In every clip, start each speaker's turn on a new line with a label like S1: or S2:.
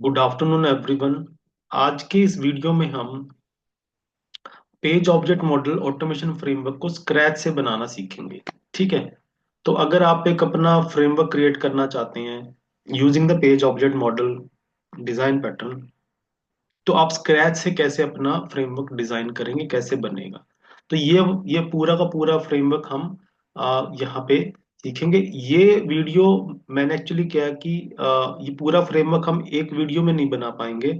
S1: Good afternoon everyone. आज के इस वीडियो में हम page object model automation framework को स्क्रैच से बनाना सीखेंगे। ठीक है। तो अगर आप एक अपना फ्रेमवर्क क्रिएट करना चाहते हैं using the page object model design pattern, तो आप स्क्रैच से कैसे अपना फ्रेमवर्क डिजाइन करेंगे, कैसे बनेगा। तो ये पूरा का पूरा फ्रेमवर्क हम यहाँ पे सीखेंगे। ये वीडियो मैंने एक्चुअली क्या है कि ये पूरा फ्रेमवर्क हम एक वीडियो में नहीं बना पाएंगे।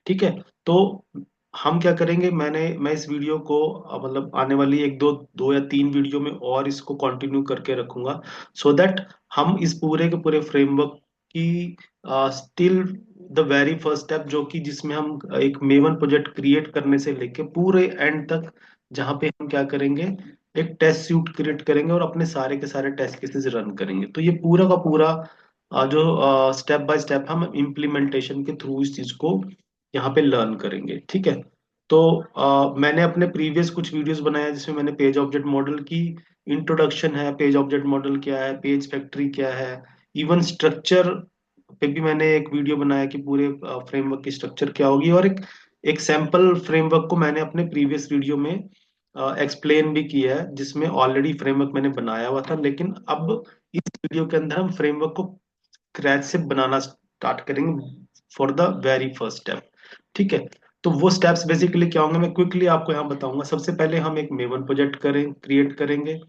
S1: ठीक है। तो हम क्या करेंगे, मैं इस वीडियो को मतलब आने वाली एक दो दो या तीन वीडियो में और इसको कंटिन्यू करके रखूंगा, सो दैट हम इस पूरे के पूरे फ्रेमवर्क की still the very first step, जो कि जिसमें हम एक मेवन प्रोजेक्ट क्रिएट करने से लेके पूरे एंड तक, जहां पे हम क्या करेंगे, एक टेस्ट सूट क्रिएट करेंगे और अपने सारे के सारे टेस्ट केसेस रन करेंगे। तो ये पूरा का पूरा जो स्टेप बाय स्टेप हम इम्प्लीमेंटेशन के थ्रू इस चीज को यहाँ पे लर्न करेंगे। ठीक है। तो मैंने अपने प्रीवियस कुछ वीडियोस बनाए हैं जिसमें मैंने पेज ऑब्जेक्ट मॉडल की इंट्रोडक्शन है, पेज ऑब्जेक्ट मॉडल क्या है, पेज फैक्ट्री क्या है, इवन स्ट्रक्चर पे भी मैंने एक वीडियो बनाया कि पूरे फ्रेमवर्क की स्ट्रक्चर क्या होगी, और एक एक सैंपल फ्रेमवर्क को मैंने अपने प्रीवियस वीडियो में एक्सप्लेन भी किया है, जिसमें ऑलरेडी फ्रेमवर्क मैंने बनाया हुआ था। लेकिन अब इस वीडियो के अंदर हम फ्रेमवर्क को क्रैच से बनाना स्टार्ट करेंगे for the very first step. ठीक है। तो वो स्टेप्स बेसिकली क्या होंगे, मैं क्विकली आपको यहाँ बताऊंगा। सबसे पहले हम एक मेवन प्रोजेक्ट क्रिएट करेंगे।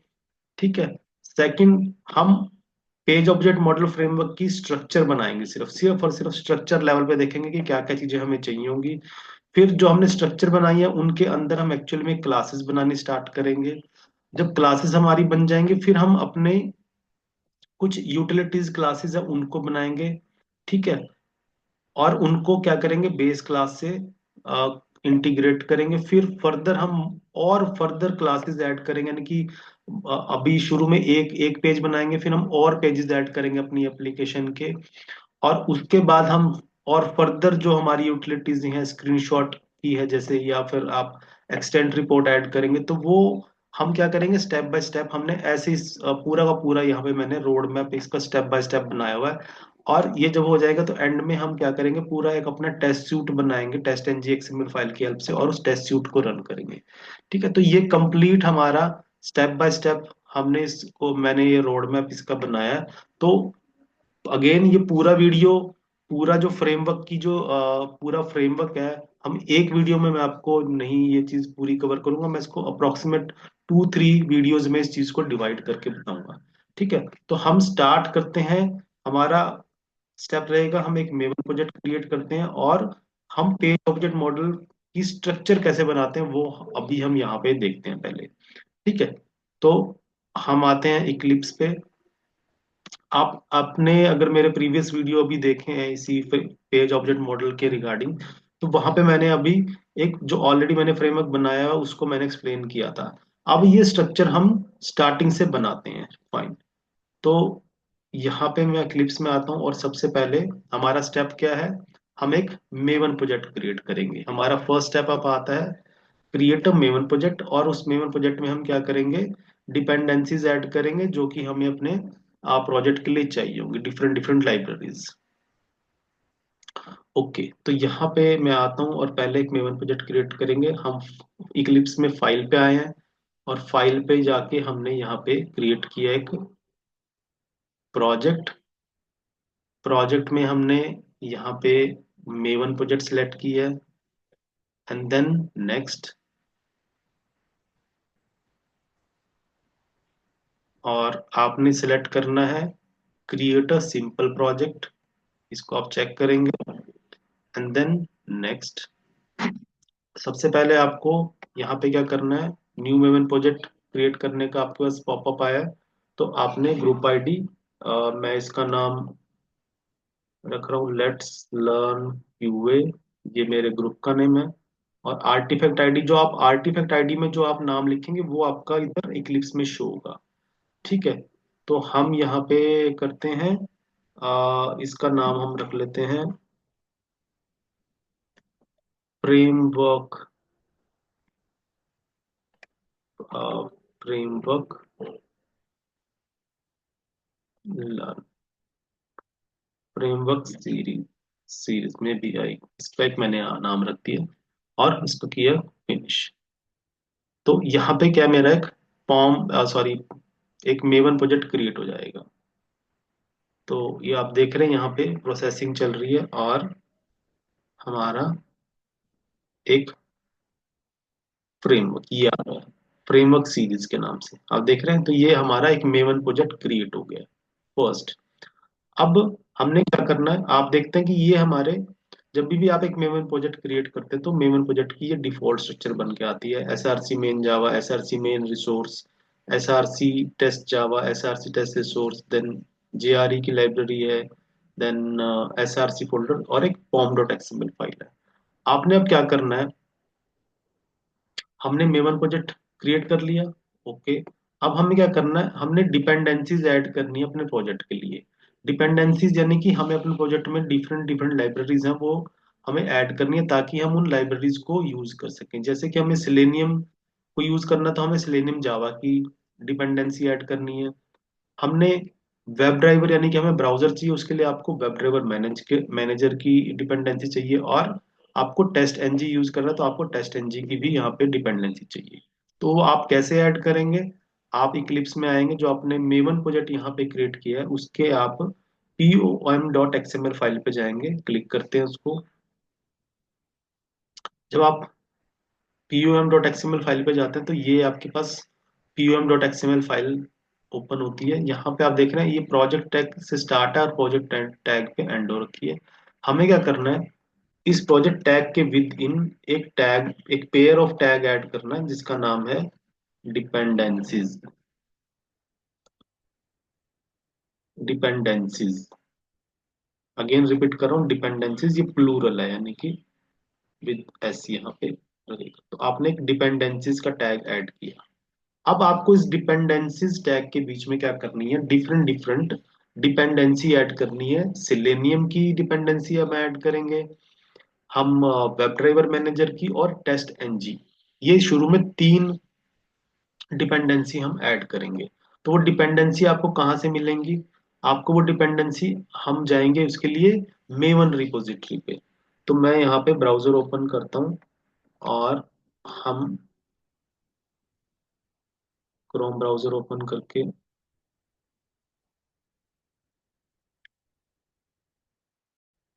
S1: ठीक है। सेकंड, हम पेज ऑब्जेक्ट मॉडल फ्रेमवर्क की स्ट्रक्चर बनाएंगे, सिर्फ सिर्फ और सिर्फ स्ट्रक्चर लेवल पे देखेंगे कि क्या क्या चीजें हमें चाहिए होंगी। फिर जो हमने स्ट्रक्चर बनाई है उनके अंदर हम एक्चुअल में क्लासेस बनानी स्टार्ट करेंगे। जब क्लासेस हमारी बन जाएंगे, फिर हम अपने कुछ यूटिलिटीज क्लासेस है उनको बनाएंगे। ठीक है। और उनको क्या करेंगे, बेस क्लास से इंटीग्रेट करेंगे। फिर फर्दर हम और फर्दर क्लासेस ऐड करेंगे, यानी कि अभी शुरू में एक एक पेज बनाएंगे, फिर हम और पेजेस ऐड करेंगे अपनी एप्लीकेशन के। और उसके बाद हम और फर्दर जो हमारी यूटिलिटीज हैं स्क्रीनशॉट की है जैसे, या फिर आप एक्सटेंड रिपोर्ट ऐड करेंगे, तो वो हम क्या करेंगे स्टेप बाय स्टेप। हमने ऐसे ही पूरा का पूरा यहाँ पे मैंने रोड मैप इसका स्टेप बाय स्टेप बनाया हुआ है। और ये जब हो जाएगा तो एंड में हम क्या करेंगे, पूरा एक अपना टेस्ट सूट बनाएंगे टेस्ट एनजी एक्सएमएल फाइल की हेल्प से, और उस टेस्ट सूट को रन करेंगे। ठीक है। तो ये कंप्लीट हमारा स्टेप बाय स्टेप हमने इसको, मैंने ये रोड मैप इसका बनाया है। तो अगेन ये पूरा वीडियो, पूरा जो फ्रेमवर्क की जो पूरा फ्रेमवर्क है, हम एक वीडियो में मैं आपको नहीं ये चीज पूरी कवर करूंगा, मैं इसको अप्रोक्सीमेट 2-3 वीडियोज में इस चीज को डिवाइड करके बताऊंगा। ठीक है। तो हम स्टार्ट करते हैं। हमारा स्टेप रहेगा, हम एक मेवन प्रोजेक्ट क्रिएट करते हैं और हम पेज ऑब्जेक्ट मॉडल की स्ट्रक्चर कैसे बनाते हैं वो अभी हम यहाँ पे देखते हैं पहले। ठीक है। तो हम आते हैं इक्लिप्स पे। आप आपने अगर मेरे प्रीवियस वीडियो अभी देखे हैं इसी पेज ऑब्जेक्ट मॉडल के रिगार्डिंग, तो वहां पे मैंने अभी एक जो ऑलरेडी मैंने फ्रेमवर्क बनाया है उसको मैंने एक्सप्लेन किया था। अब ये स्ट्रक्चर हम स्टार्टिंग से बनाते हैं। फाइन। तो यहाँ पे मैं क्लिप्स में आता हूँ और सबसे पहले हमारा स्टेप क्या है, हम एक मेवन प्रोजेक्ट क्रिएट करेंगे। हमारा फर्स्ट स्टेप अब आता है क्रिएट अ मेवन प्रोजेक्ट, और उस मेवन प्रोजेक्ट में हम क्या करेंगे, डिपेंडेंसीज ऐड करेंगे जो कि हमें अपने प्रोजेक्ट के लिए चाहिए होंगे, डिफरेंट डिफरेंट लाइब्रेरीज। ओके। तो यहाँ पे मैं आता हूँ और पहले एक मेवन प्रोजेक्ट क्रिएट करेंगे हम। इक्लिप्स में फाइल पे आए हैं और फाइल पे जाके हमने यहाँ पे क्रिएट किया एक प्रोजेक्ट। प्रोजेक्ट में हमने यहाँ पे मेवन प्रोजेक्ट सिलेक्ट किया है, एंड देन नेक्स्ट। और आपने सिलेक्ट करना है क्रिएट अ सिंपल प्रोजेक्ट, इसको आप चेक करेंगे, एंड देन नेक्स्ट। सबसे पहले आपको यहाँ पे क्या करना है, न्यू मेवन प्रोजेक्ट क्रिएट करने का आपके पास पॉपअप आया है। तो आपने ग्रुप आईडी, मैं इसका नाम रख रहा हूँ लेट्स लर्न क्यूए, ये मेरे ग्रुप का नेम है। और आर्टिफैक्ट आईडी, जो आप आर्टिफैक्ट आईडी में जो आप नाम लिखेंगे वो आपका इधर इक्लिप्स में शो होगा। ठीक है। तो हम यहाँ पे करते हैं, इसका नाम हम रख लेते हैं framework, framework framework series. Series में भी आई, इसका एक मैंने नाम रख दिया और इसको किया फिनिश। तो यहाँ पे क्या मेरा एक फॉर्म, सॉरी, एक मेवन प्रोजेक्ट क्रिएट हो जाएगा। तो ये आप देख रहे हैं यहाँ पे प्रोसेसिंग चल रही है और हमारा एक फ्रेमवर्क ये आ रहा है, फ्रेमवर्क सीरीज के नाम से आप देख रहे हैं। तो ये हमारा एक मेवन प्रोजेक्ट क्रिएट हो गया फर्स्ट। अब हमने क्या करना है, आप देखते हैं कि ये हमारे, जब भी आप एक मेमोरी प्रोजेक्ट क्रिएट करते हैं तो मेमोरी प्रोजेक्ट की ये डिफॉल्ट स्ट्रक्चर बन के आती है। S R C main Java, S R C main resource, S R C test Java, S R C test resource, then J R E की लाइब्रेरी है, then S R C folder और एक पॉम dot XML file है। आपने अब क्या करना है, हमने मेवन प्रोजेक्ट क्रिएट कर लिया। ओके, अब हमें क्या करना है, हमने डिपेंडेंसीज ऐड करनी है अपने प्रोजेक्ट के लिए। डिपेंडेंसीज यानी कि हमें अपने प्रोजेक्ट में डिफरेंट डिफरेंट लाइब्रेरीज हैं, वो हमें ऐड करनी है ताकि हम उन लाइब्रेरीज को यूज कर सकें। जैसे कि हमें सिलेनियम को यूज करना, तो हमें सिलेनियम जावा की डिपेंडेंसी ऐड करनी है। हमने वेब ड्राइवर यानी कि हमें ब्राउजर चाहिए, उसके लिए आपको वेब ड्राइवर मैनेजर की डिपेंडेंसी चाहिए। और आपको टेस्ट एनजी यूज करना है तो आपको टेस्ट एनजी की भी यहाँ पे डिपेंडेंसी चाहिए। तो वो आप कैसे ऐड करेंगे, आप इक्लिप्स में आएंगे, जो आपने मेवन प्रोजेक्ट यहाँ पे क्रिएट किया है उसके आप pom.xml फाइल पे जाएंगे, क्लिक करते हैं उसको। जब आप pom.xml फाइल पे जाते हैं तो ये आपके पास pom.xml फाइल ओपन होती है। यहाँ पे आप देख रहे हैं ये प्रोजेक्ट टैग से स्टार्ट है और प्रोजेक्ट टैग पे एंड हो रखी है। हमें क्या करना है, इस प्रोजेक्ट टैग के विद इन एक टैग, एक पेयर ऑफ टैग ऐड करना है जिसका नाम है डिपेंडेंसीज। डिपेंडेंसीज, अगेन रिपीट कर रहा हूँ, डिपेंडेंसीज ये प्लूरल है यानी कि विद एस यहाँ पे लगेगा। तो आपने एक डिपेंडेंसीज का टैग ऐड किया। अब आपको इस डिपेंडेंसीज टैग के बीच में क्या करनी है, डिफरेंट डिफरेंट डिपेंडेंसी ऐड करनी है। सिलेनियम की डिपेंडेंसी हम ऐड करेंगे, हम वेब ड्राइवर मैनेजर की और टेस्ट एनजी, ये शुरू में तीन डिपेंडेंसी हम ऐड करेंगे। तो वो डिपेंडेंसी आपको कहाँ से मिलेंगी, आपको वो डिपेंडेंसी, हम जाएंगे उसके लिए मेवन रिपोजिटरी पे। तो मैं यहाँ पे ब्राउजर ओपन करता हूँ और हम क्रोम ब्राउजर ओपन करके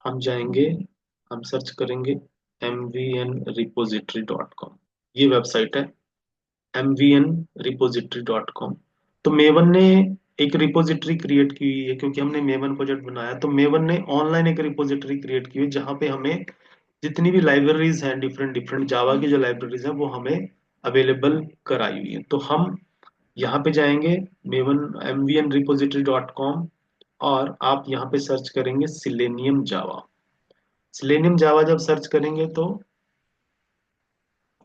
S1: हम जाएंगे, हम सर्च करेंगे mvnrepository.com, ये वेबसाइट है mvnrepository.com। तो मेवन ने एक रिपोजिटरी क्रिएट की हुई है, क्योंकि हमने मेवन प्रोजेक्ट बनाया तो मेवन ने ऑनलाइन एक रिपोजिटरी क्रिएट की हुई है जहाँ पे हमें जितनी भी लाइब्रेरीज हैं, डिफरेंट डिफरेंट जावा की जो लाइब्रेरीज हैं वो हमें अवेलेबल कराई हुई है। तो हम यहाँ पे जाएंगे मेवन mvnrepository.com और आप यहाँ पे सर्च करेंगे सिलेनियम जावा। सिलेनियम जावा जब सर्च करेंगे तो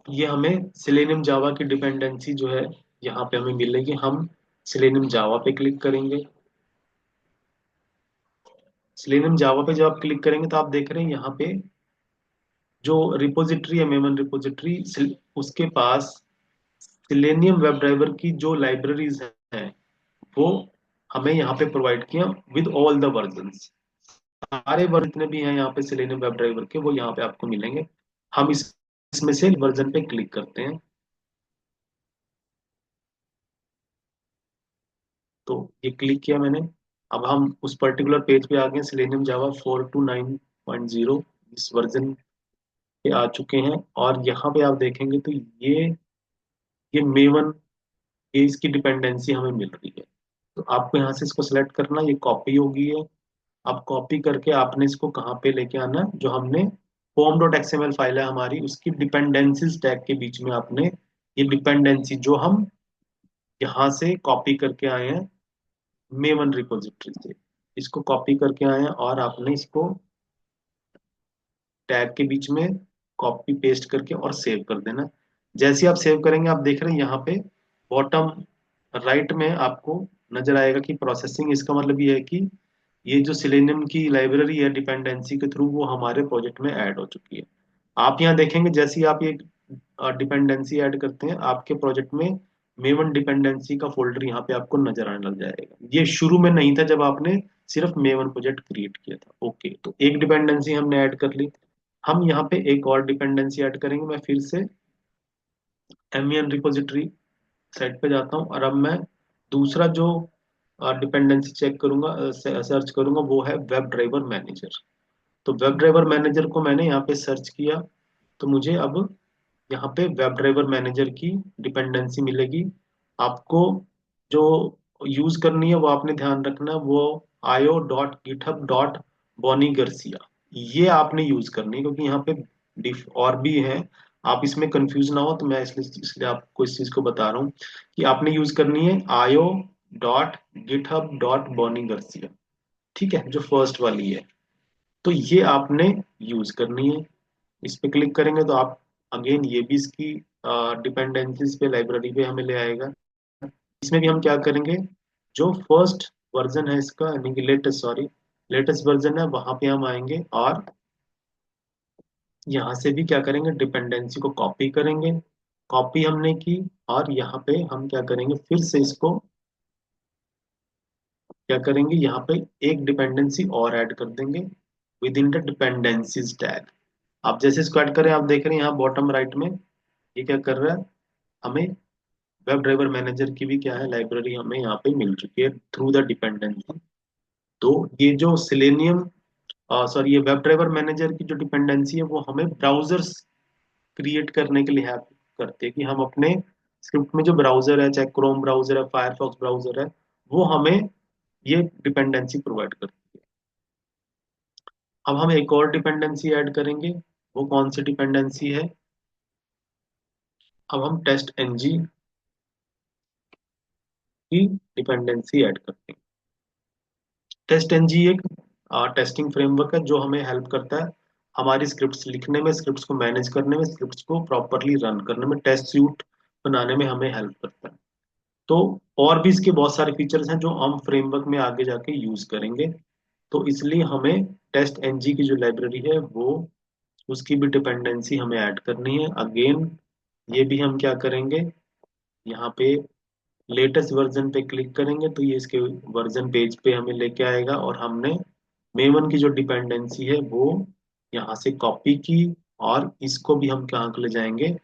S1: ये हमें सिलेनियम जावा की डिपेंडेंसी जो है यहाँ पे हमें मिलेगी। हम सिलेनियम जावा पे क्लिक करेंगे। सिलेनियम जावा पे जब आप क्लिक करेंगे तो आप देख रहे हैं यहाँ पे जो रिपोजिटरी है मेमन रिपोजिटरी, उसके पास सिलेनियम वेब ड्राइवर की जो लाइब्रेरीज हैं वो हमें यहाँ पे प्रोवाइड किया विद ऑल द वर्जन्स। सारे वर्जन जितने भी हैं यहाँ पे सिलेनियम वेब ड्राइवर के वो यहाँ पे आपको मिलेंगे। हम इसमें से वर्जन पे क्लिक करते हैं। तो ये क्लिक किया मैंने। अब हम उस पर्टिकुलर पेज पे आ गए, सिलेनियम जावा 429.0 इस वर्जन पे आ चुके हैं। और यहाँ पे आप देखेंगे तो ये मेवन, ये इसकी डिपेंडेंसी हमें मिल रही है। तो आपको यहाँ से इसको सेलेक्ट करना, ये कॉपी होगी है। अब कॉपी करके आपने इसको कहाँ पे लेके आना है, जो हमने form.xml फाइल है हमारी उसकी डिपेंडेंसीज टैग के बीच में आपने ये डिपेंडेंसी जो हम यहाँ से कॉपी करके आए हैं मेवन रिपोजिटरी से, इसको कॉपी करके आए हैं और आपने इसको टैग के बीच में कॉपी पेस्ट करके और सेव कर देना। जैसे ही आप सेव करेंगे आप देख रहे हैं यहाँ पे बॉटम राइट में आपको नजर आएगा कि प्रोसेसिंग। इसका मतलब ये है कि ये जो सिलेनियम की लाइब्रेरी है डिपेंडेंसी के थ्रू वो हमारे प्रोजेक्ट में ऐड हो चुकी है। आप यहाँ देखेंगे जैसे ही आप ये डिपेंडेंसी ऐड करते हैं आपके प्रोजेक्ट में मेवन डिपेंडेंसी का फोल्डर यहाँ पे आपको नजर आने लग जाएगा। ये शुरू में नहीं था जब आपने सिर्फ मेवन प्रोजेक्ट क्रिएट किया था। ओके, तो एक डिपेंडेंसी हमने ऐड कर ली। हम यहाँ पे एक और डिपेंडेंसी ऐड करेंगे। मैं फिर से एमवीएन रिपोजिटरी साइट पे जाता हूँ और अब मैं दूसरा जो डिपेंडेंसी चेक करूंगा, सर्च करूंगा, वो है वेब ड्राइवर मैनेजर। तो वेब ड्राइवर मैनेजर को मैंने यहाँ पे सर्च किया, तो मुझे अब यहाँ पे वेब ड्राइवर मैनेजर की डिपेंडेंसी मिलेगी। आपको जो यूज करनी है वो आपने ध्यान रखना है, वो io.github.bonnie garcia, ये आपने यूज करनी है, क्योंकि यहाँ पे डिफ और भी है। आप इसमें कंफ्यूज ना हो, तो मैं इसलिए आपको इस चीज को बता रहा हूँ कि आपने यूज करनी है io.github.bonnie garcia। ठीक है, जो फर्स्ट वाली है, तो ये आपने यूज करनी है। इस पे क्लिक करेंगे तो आप अगेन ये भी इसकी डिपेंडेंसीज पे, लाइब्रेरी पे हमें ले आएगा। इसमें भी हम क्या करेंगे, जो फर्स्ट वर्जन है इसका, यानी कि लेटेस्ट वर्जन है, वहां पे हम आएंगे और यहाँ से भी क्या करेंगे, डिपेंडेंसी को कॉपी करेंगे। कॉपी हमने की, और यहाँ पे हम क्या करेंगे, फिर से इसको क्या करेंगे, यहाँ पे एक डिपेंडेंसी और ऐड कर देंगे with in the dependencies tag. आप जैसे इसको ऐड करें, आप देख रहे हैं यहाँ बॉटम राइट में ये क्या कर रहा है, हमें वेब ड्राइवर मैनेजर की भी क्या है, लाइब्रेरी हमें यहाँ पे मिल चुकी है थ्रू द डिपेंडेंसी। तो ये जो सिलेनियम, सॉरी, ये वेब ड्राइवर मैनेजर की जो डिपेंडेंसी है, वो हमें ब्राउजर्स क्रिएट करने के लिए हेल्प करते हैं, कि हम अपने स्क्रिप्ट में जो ब्राउजर है, चाहे क्रोम ब्राउजर है, फायरफॉक्स ब्राउजर है, वो हमें ये डिपेंडेंसी प्रोवाइड करती है। अब हम एक और डिपेंडेंसी ऐड करेंगे। वो कौन सी डिपेंडेंसी है, अब हम टेस्ट एनजी की डिपेंडेंसी ऐड करते हैं। टेस्ट एनजी एक टेस्टिंग फ्रेमवर्क है, जो हमें हेल्प करता है हमारी स्क्रिप्ट्स लिखने में, स्क्रिप्ट्स को मैनेज करने में, स्क्रिप्ट्स को प्रॉपरली रन करने में, टेस्ट सूट बनाने में हमें हेल्प करता है। तो और भी इसके बहुत सारे फीचर्स हैं जो हम फ्रेमवर्क में आगे जाके यूज करेंगे। तो इसलिए हमें टेस्ट एनजी की जो लाइब्रेरी है, वो उसकी भी डिपेंडेंसी हमें ऐड करनी है। अगेन ये भी हम क्या करेंगे, यहाँ पे लेटेस्ट वर्जन पे क्लिक करेंगे तो ये इसके वर्जन पेज पे हमें लेके आएगा, और हमने मेवन की जो डिपेंडेंसी है वो यहाँ से कॉपी की, और इसको भी हम कहाँ ले जाएंगे,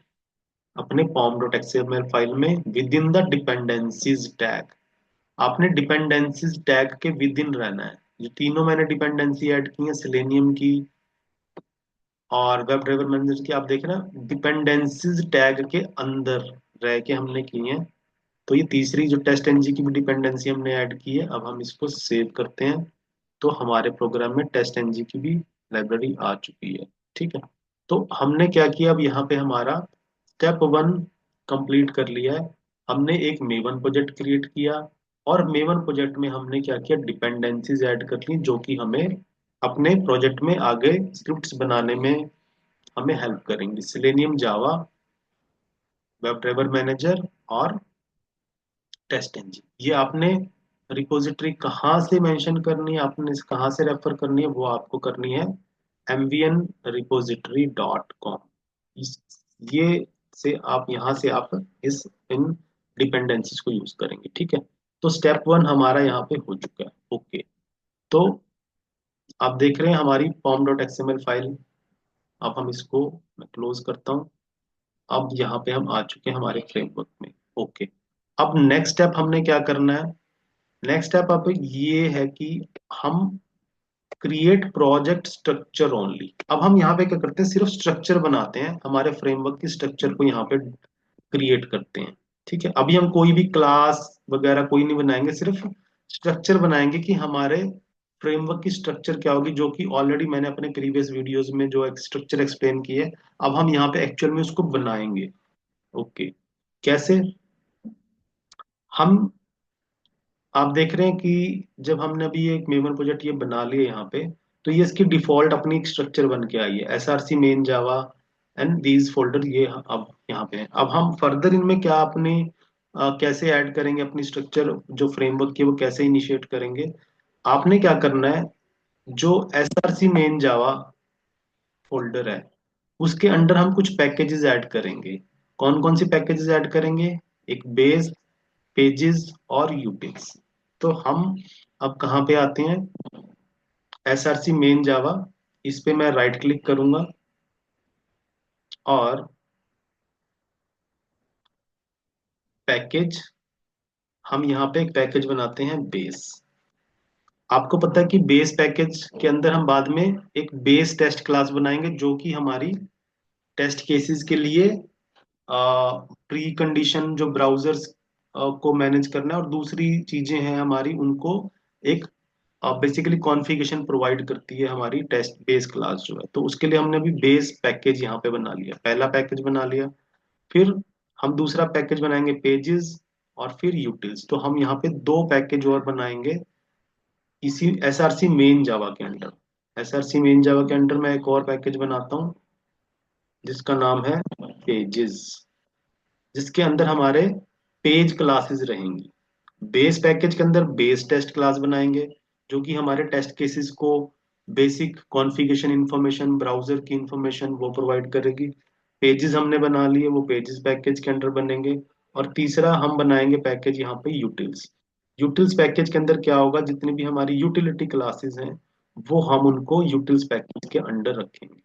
S1: अपने pom.xml फाइल में with in the dependencies tag. आपने डिपेंडेंसीज टैग के विद इन रहना है। जो तीनों मैंने डिपेंडेंसी ऐड की है, सिलेनियम की और वेब ड्राइवर मैनेजर की, आप देख रहे हैं डिपेंडेंसीज टैग के अंदर रह के हमने की है। तो ये तीसरी जो टेस्ट एनजी की भी डिपेंडेंसी हमने ऐड की है। अब हम इसको सेव करते हैं, तो हमारे प्रोग्राम में टेस्ट एनजी की भी लाइब्रेरी आ चुकी है। ठीक है, तो हमने क्या किया, अब यहाँ पे हमारा स्टेप वन कंप्लीट कर लिया है। हमने एक मेवन प्रोजेक्ट क्रिएट किया, और मेवन प्रोजेक्ट में हमने क्या किया, डिपेंडेंसीज ऐड कर ली, जो कि हमें अपने प्रोजेक्ट में आगे स्क्रिप्ट्स बनाने में हमें हेल्प करेंगी। सिलेनियम, जावा, वेब ड्राइवर मैनेजर और टेस्ट इंजन। ये आपने रिपोजिटरी कहाँ से मेंशन करनी है, आपने कहाँ से रेफर करनी है, वो आपको करनी है mvnrepository.com। इस ये से आप यहाँ से आप इस इन डिपेंडेंसीज को यूज करेंगे। ठीक है, तो स्टेप वन हमारा यहाँ पे हो चुका है। ओके, तो आप देख रहे हैं हमारी pom.xml फाइल। अब हम इसको, मैं क्लोज करता हूँ। अब यहाँ पे हम आ चुके हैं हमारे फ्रेमवर्क में। ओके, अब नेक्स्ट स्टेप हमने क्या करना है, नेक्स्ट स्टेप अब ये है कि हम क्रिएट प्रोजेक्ट स्ट्रक्चर ओनली। अब हम यहाँ पे क्या करते हैं, सिर्फ स्ट्रक्चर बनाते हैं, हमारे फ्रेमवर्क की स्ट्रक्चर को यहाँ पे क्रिएट करते हैं। ठीक है, अभी हम कोई भी क्लास वगैरह कोई नहीं बनाएंगे, सिर्फ स्ट्रक्चर बनाएंगे कि हमारे फ्रेमवर्क की स्ट्रक्चर क्या होगी, जो कि ऑलरेडी मैंने अपने प्रीवियस वीडियोस में जो स्ट्रक्चर एक्सप्लेन की है, अब हम यहाँ पे एक्चुअल में उसको बनाएंगे। ओके, कैसे, हम आप देख रहे हैं कि जब हमने अभी एक मेमोरी प्रोजेक्ट ये बना लिया यहाँ पे, तो ये इसकी डिफॉल्ट अपनी एक स्ट्रक्चर बन के आई है, src main Java and these folder, ये अब यहाँ पे है। अब हम फर्दर इनमें क्या अपनी कैसे ऐड करेंगे अपनी स्ट्रक्चर, जो फ्रेमवर्क की है, वो कैसे इनिशिएट करेंगे। आपने क्या करना है, जो src मेन जावा फोल्डर है, उसके अंडर हम कुछ पैकेजेस ऐड करेंगे। कौन कौन सी पैकेजेस ऐड करेंगे, एक बेस, पेजेस और यूटिल्स। तो हम अब कहाँ पे आते हैं, एस आर सी मेन जावा, इस पे मैं राइट क्लिक करूंगा और पैकेज, हम यहाँ पे एक पैकेज बनाते हैं बेस। आपको पता है कि बेस पैकेज के अंदर हम बाद में एक बेस टेस्ट क्लास बनाएंगे जो कि हमारी टेस्ट केसेस के लिए प्री कंडीशन जो ब्राउजर्स को मैनेज करना है, और दूसरी चीजें हैं हमारी उनको एक बेसिकली कॉन्फ़िगरेशन प्रोवाइड करती है हमारी टेस्ट बेस क्लास जो है। तो उसके लिए हमने अभी बेस पैकेज यहाँ पे बना लिया, पहला पैकेज बना लिया। फिर हम दूसरा पैकेज बनाएंगे पेजेस, और फिर यूटिल्स। तो हम यहाँ पे दो पैकेज और बनाएंगे इसी S R C main Java के under. S R C main Java के अंडर मैं एक और पैकेज बनाता हूँ जिसका नाम है पेजेस, जिसके अंदर हमारे पेज क्लासेस रहेंगी। बेस पैकेज के अंदर बेस टेस्ट क्लास बनाएंगे जो कि हमारे टेस्ट केसेस को बेसिक कॉन्फ़िगरेशन इंफॉर्मेशन, ब्राउजर की इंफॉर्मेशन वो प्रोवाइड करेगी। पेजेस हमने बना लिए, वो पेजेस पैकेज के अंडर बनेंगे। और तीसरा हम बनाएंगे पैकेज यहाँ पे यूटिल्स। यूटिल्स पैकेज के अंदर क्या होगा, जितनी भी हमारी यूटिलिटी क्लासेस हैं वो हम उनको यूटिल्स पैकेज के अंडर रखेंगे।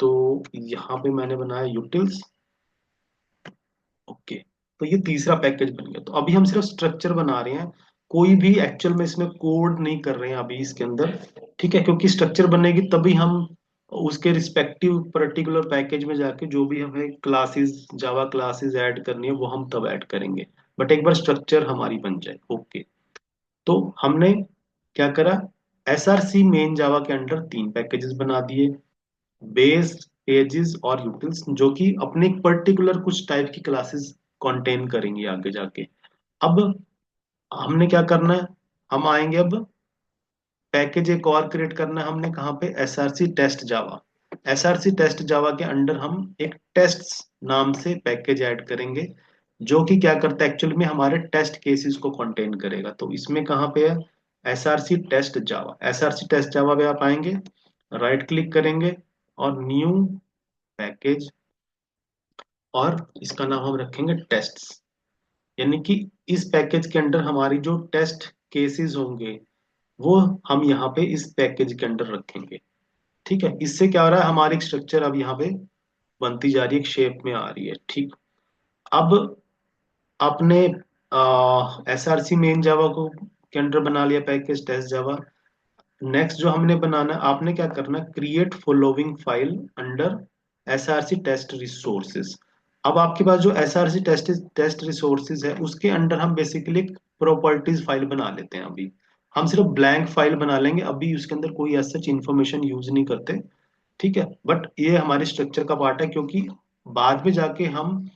S1: तो यहाँ पे मैंने बनाया यूटिल्स। ओके, तो ये तीसरा पैकेज बन गया। तो अभी हम सिर्फ स्ट्रक्चर बना रहे हैं, कोई भी एक्चुअल में इसमें कोड नहीं कर रहे हैं अभी इसके अंदर। ठीक है, क्योंकि स्ट्रक्चर बनेगी तभी हम उसके रिस्पेक्टिव पर्टिकुलर पैकेज में जाके जो भी हमें क्लासेस, जावा क्लासेस ऐड करनी है वो हम तब ऐड करेंगे। बट एक बार स्ट्रक्चर हमारी बन जाए। ओके, तो हमने क्या करा, S R C main Java के अंडर तीन पैकेजेस बना दिए, बेस, पेजेस और यूटिल्स, जो कि अपने पर्टिकुलर कुछ टाइप की क्लासेस कंटेन करेंगी आगे जाके। अब हमने क्या करना है, हम आएंगे अब पैकेज एक और क्रिएट करना है हमने, कहाँ पे, S R C test Java. S R C test Java के अंडर हम एक टेस्ट नाम से पैकेज ऐड करेंगे जो कि क्या करता है एक्चुअल में, हमारे टेस्ट केसेस को कंटेन करेगा। तो इसमें कहाँ पे है, S R C test Java. S R C test जावा पे आप आएंगे, राइट क्लिक करेंगे और न्यू पैकेज, और इसका नाम हम रखेंगे टेस्ट्स। यानी कि इस पैकेज के अंडर हमारी जो टेस्ट केसेस होंगे वो हम यहाँ पे इस पैकेज के अंडर रखेंगे। ठीक है, इससे क्या हो रहा है, हमारी स्ट्रक्चर अब यहाँ पे बनती जा रही है, एक शेप में आ रही है। ठीक, अब आपने एस आर सी मेन जावा को के अंडर बना लिया पैकेज टेस्ट जावा। नेक्स्ट जो हमने बनाना है, आपने क्या करना, create following file under S R C test resources. अब आपके पास जो S R C test test resources है उसके अंडर हम बेसिकली एक प्रॉपर्टीज फाइल बना लेते हैं। अभी हम सिर्फ ब्लैंक फाइल बना लेंगे, अभी उसके अंदर कोई ऐसा इंफॉर्मेशन यूज नहीं करते। ठीक है, बट ये हमारे स्ट्रक्चर का पार्ट है, क्योंकि बाद में जाके हम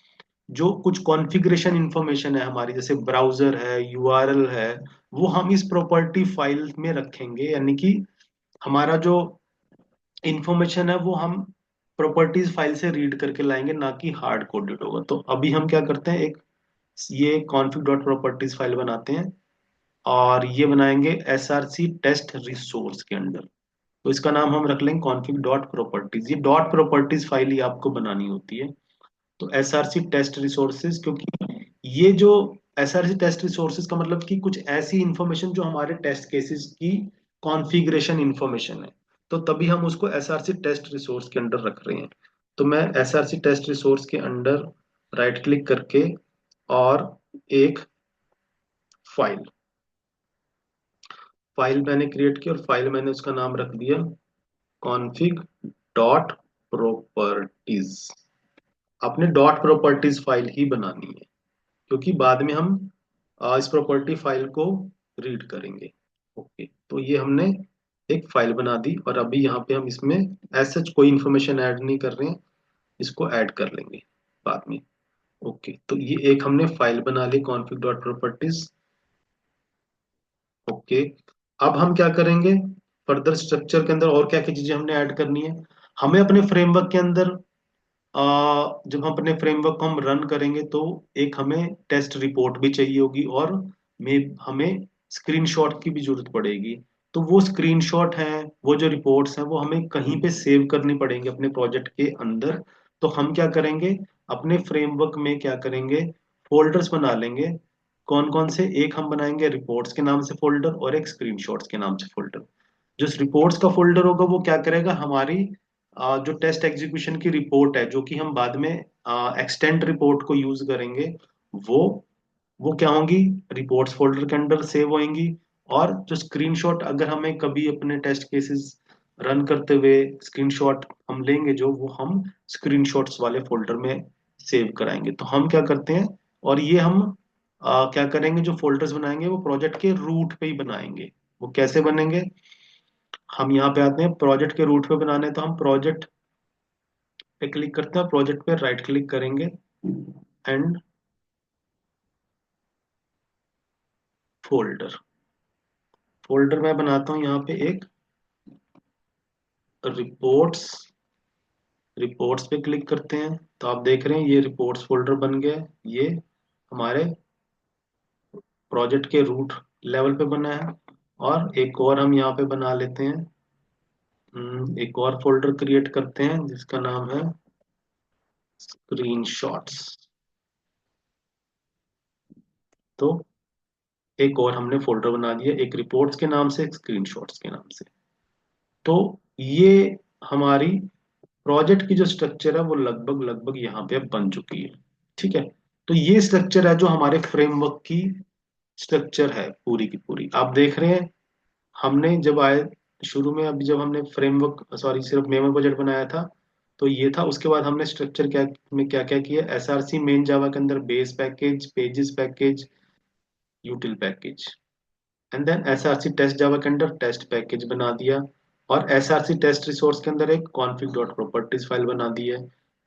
S1: जो कुछ कॉन्फ़िगरेशन इंफॉर्मेशन है हमारी, जैसे ब्राउजर है, यूआरएल है, वो हम इस प्रॉपर्टी फाइल में रखेंगे। यानी कि हमारा जो इंफॉर्मेशन है वो हम प्रॉपर्टीज फाइल से रीड करके लाएंगे, ना कि हार्ड कोडेड होगा। तो अभी हम क्या करते हैं, एक ये config डॉट प्रॉपर्टीज फाइल बनाते हैं और ये बनाएंगे S R C test resource के अंडर। तो इसका नाम हम रख लेंगे config डॉट प्रॉपर्टीज। ये डॉट प्रॉपर्टीज फाइल ही आपको बनानी होती है। तो S R C test resources, क्योंकि ये जो S R C test resources का मतलब कि कुछ ऐसी इंफॉर्मेशन जो हमारे टेस्ट केसेस की कॉन्फ़िगरेशन इंफॉर्मेशन है, तो तभी हम उसको S R C test resource के अंडर रख रहे हैं। तो मैं S R C test resource के अंडर राइट क्लिक करके और एक फाइल फाइल मैंने क्रिएट की, और फाइल मैंने उसका नाम रख दिया config डॉट प्रॉपर्टीज। अपने डॉट प्रॉपर्टीज फाइल ही बनानी है, क्योंकि बाद में हम इस प्रॉपर्टी फाइल को रीड करेंगे। ओके, तो ये हमने एक फाइल बना दी, और अभी यहाँ पे हम इसमें एज सच कोई इंफॉर्मेशन ऐड नहीं कर रहे हैं, इसको ऐड कर लेंगे बाद में। ओके, तो ये एक हमने फाइल बना ली config डॉट प्रॉपर्टीज। ओके, अब हम क्या करेंगे, फर्दर स्ट्रक्चर के अंदर और क्या क्या चीजें हमने ऐड करनी है। हमें अपने फ्रेमवर्क के अंदर जब हम अपने फ्रेमवर्क को हम रन करेंगे तो एक हमें टेस्ट रिपोर्ट भी चाहिए होगी, और हमें स्क्रीनशॉट की भी जरूरत पड़ेगी। तो वो स्क्रीनशॉट है, वो जो रिपोर्ट्स हैं वो हमें कहीं पे सेव करनी पड़ेंगी अपने प्रोजेक्ट के अंदर। तो हम क्या करेंगे, अपने फ्रेमवर्क में क्या करेंगे, फोल्डर्स बना लेंगे कौन कौन से, एक हम बनाएंगे रिपोर्ट्स के नाम से फोल्डर और एक स्क्रीनशॉट्स के नाम से फोल्डर। जो रिपोर्ट्स का फोल्डर होगा वो क्या करेगा, हमारी जो टेस्ट एग्जीक्यूशन की रिपोर्ट है जो कि हम बाद में एक्सटेंड रिपोर्ट को यूज करेंगे, वो वो क्या होंगी, रिपोर्ट्स फोल्डर के अंदर सेव होंगी। और जो स्क्रीनशॉट अगर हमें कभी अपने टेस्ट केसेस रन करते हुए स्क्रीनशॉट हम लेंगे, जो वो हम स्क्रीनशॉट्स वाले फोल्डर में सेव कराएंगे। तो हम क्या करते हैं, और ये हम क्या करेंगे, जो फोल्डर्स बनाएंगे वो प्रोजेक्ट के रूट पे ही बनाएंगे। वो कैसे बनेंगे, हम यहाँ पे आते हैं प्रोजेक्ट के रूट पे बनाने, तो हम प्रोजेक्ट पे क्लिक करते हैं, प्रोजेक्ट पे राइट क्लिक करेंगे एंड फोल्डर। फोल्डर मैं बनाता हूँ यहाँ पे एक रिपोर्ट्स, रिपोर्ट्स पे क्लिक करते हैं तो आप देख रहे हैं ये रिपोर्ट्स फोल्डर बन गया है। ये हमारे प्रोजेक्ट के रूट लेवल पे बना है। और एक और हम यहाँ पे बना लेते हैं, एक और फोल्डर क्रिएट करते हैं जिसका नाम है स्क्रीनशॉट्स। तो एक और हमने फोल्डर बना दिया, एक रिपोर्ट्स के नाम से, एक स्क्रीनशॉट्स के नाम से। तो ये हमारी प्रोजेक्ट की जो स्ट्रक्चर है वो लगभग लगभग यहाँ पे बन चुकी है। ठीक है, तो ये स्ट्रक्चर है जो हमारे फ्रेमवर्क की स्ट्रक्चर है पूरी की पूरी। आप देख रहे हैं हमने जब आए शुरू में, अभी जब हमने फ्रेमवर्क सॉरी सिर्फ मेमो प्रोजेक्ट बनाया था तो ये था। उसके बाद हमने स्ट्रक्चर क्या में क्या क्या किया, एसआरसी मेन जावा के अंदर base package, pages package, util package, and then SRC test Java के अंदर टेस्ट पैकेज बना दिया। और एसआरसी टेस्ट रिसोर्स के अंदर एक config डॉट प्रॉपर्टीज फाइल बना दी है।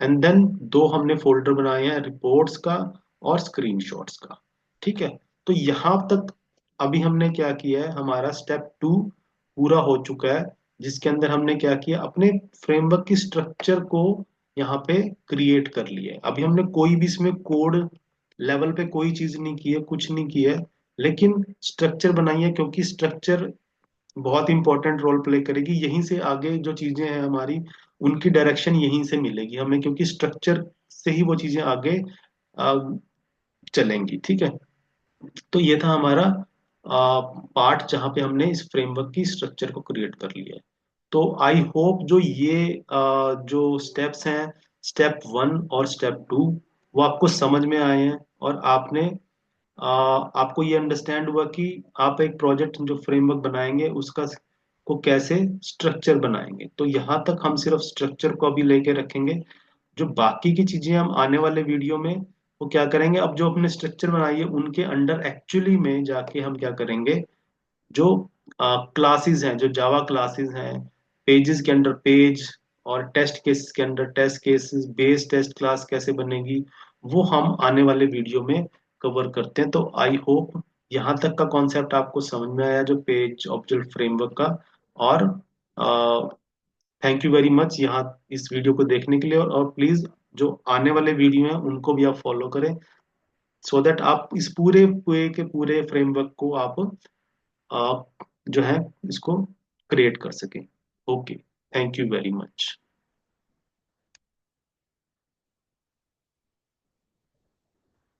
S1: एंड देन दो हमने फोल्डर बनाए हैं, रिपोर्ट्स का और स्क्रीनशॉट्स का। ठीक है, तो यहां तक अभी हमने क्या किया है, हमारा स्टेप 2 पूरा हो चुका है, जिसके अंदर हमने क्या किया, अपने फ्रेमवर्क की स्ट्रक्चर को यहाँ पे क्रिएट कर लिया है। अभी हमने कोई भी इसमें कोड लेवल पे कोई चीज नहीं की है, कुछ नहीं किया है, लेकिन स्ट्रक्चर बनाई है, क्योंकि स्ट्रक्चर बहुत इंपॉर्टेंट रोल प्ले करेगी। यहीं से आगे जो चीजें हैं हमारी, उनकी डायरेक्शन यहीं से मिलेगी हमें, क्योंकि स्ट्रक्चर से ही वो चीजें आगे आ, चलेंगी। ठीक है, तो ये था हमारा पार्ट जहां पे हमने इस फ्रेमवर्क की स्ट्रक्चर को क्रिएट कर लिया है। तो आई होप जो ये जो स्टेप्स हैं, स्टेप 1 और स्टेप 2, वो आपको समझ में आए हैं। और आपने आपको ये अंडरस्टैंड हुआ कि आप एक प्रोजेक्ट जो फ्रेमवर्क बनाएंगे उसका को कैसे स्ट्रक्चर बनाएंगे। तो यहाँ तक हम सिर्फ स्ट्रक्चर को अभी लेके रखेंगे। जो बाकी की चीजें हम आने वाले वीडियो में वो क्या करेंगे, अब जो हमने स्ट्रक्चर बनाई है उनके अंडर एक्चुअली में जाके हम क्या करेंगे, जो क्लासेस हैं, जो जावा क्लासेस हैं, पेजेस के अंदर पेज, और टेस्ट केसेस के अंदर test cases, base test class कैसे बनेगी, वो हम आने वाले वीडियो में कवर करते हैं। तो आई होप यहाँ तक का कॉन्सेप्ट आपको समझ में आया, जो पेज ऑब्जेक्ट फ्रेमवर्क का। और थैंक यू वेरी मच यहाँ इस वीडियो को देखने के लिए। और प्लीज जो आने वाले वीडियो हैं उनको भी आप फॉलो करें, सो दैट आप इस पूरे पूरे के पूरे फ्रेमवर्क को आप जो है इसको क्रिएट कर सके। Okay, thank you very much.